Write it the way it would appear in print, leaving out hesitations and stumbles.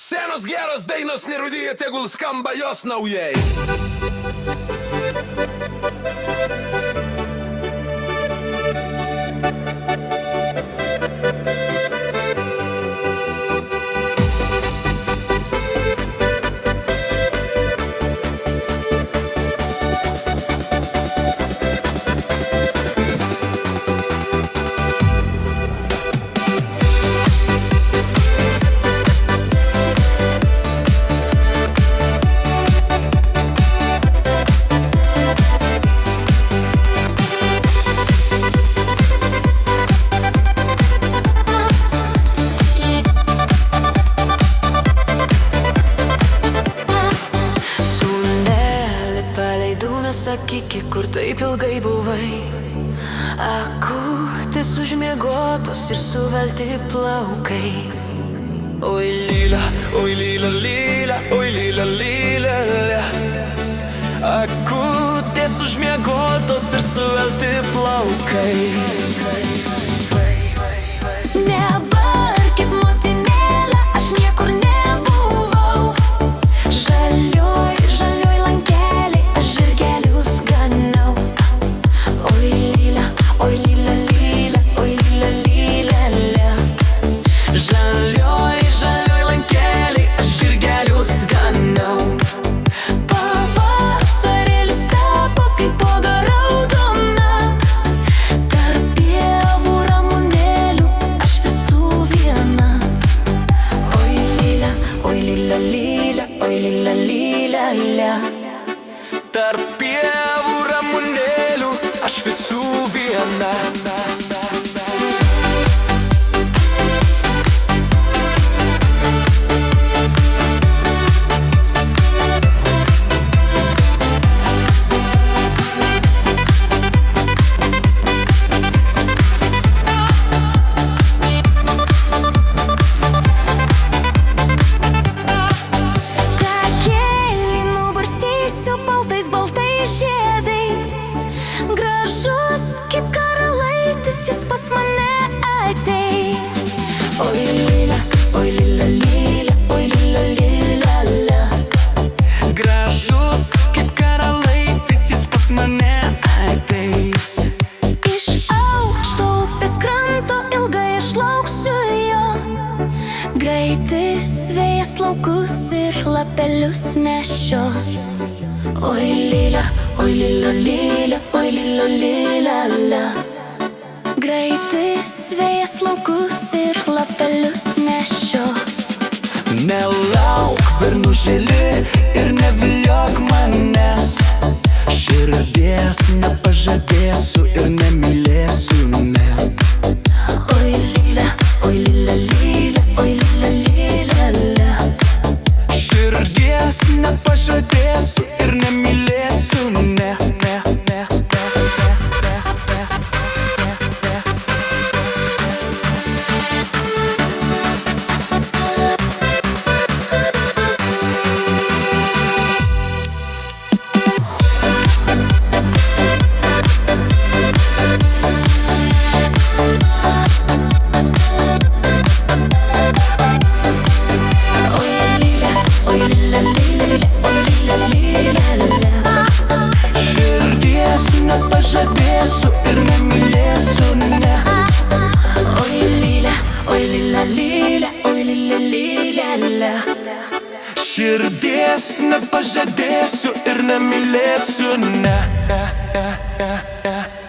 Senos geros dainos nerūdija, tegul skamba jos naujai. Sakyki, kur taip ilgai buvai. Akutės užmiegotos ir suvelti plaukai. Oi lila, oi lila, lila, oi lila, lila, lila. Akutės užmiegotos ir suvelti plaukai. Nebarkit, motinėlę, aš niekur nebuvau. Žalioj, žalioj lankeliai, aš žirgelius ganau. Oi lila, oi lila, lila, oi lila, lila, lila. Žalioj, žalioj lankeliai, aš žirgelius ganau. Pavasarėlis tapo kaip uoga raudona. Tarp pievų ramunėlių aš visų viena. Oi lila, oi lila, lila, oi lila, lila, lila. Tarp pievų ramunėlių aš visų viena. Kakėlį nubarstysiu baltais, baltais žiedais. Gražus kaip karalaitis, jis pas mane ateis. Oi lila, oi lila, lila, oi lila, lila, lila. Gražus kaip karalaitis, jis pas mane ateis. Iš aukšto upės kranto ilgai aš lauksiu jo. Greitis vėjas laukus ir lapelius nešios. Oi lila, oi lila, lila, oi lila, lila, lila. Greitis vėjas laukus ir lapelius nešios. Nelauk, bernužėli, ir neviliok manęs. Širdies nepažadėsiu ir nemylėsiu, ne. Oi lila, oi lila, lila, oi lila, lila, lila. Širdies nepažadėsiu ir nemylėsiu, ne, ne, ne, ne, ne, ne, ne, ne. Oi lila, oi lila, lila, oi lila, lila, lila. Širdies nepažadėsiu ir nemylėsiu, ne. Oi lila, oi lila, lila, oi lila, lila, lila. Širdies nepažadėsiu ir nemylėsiu, ne, ne, ne, ne, ne.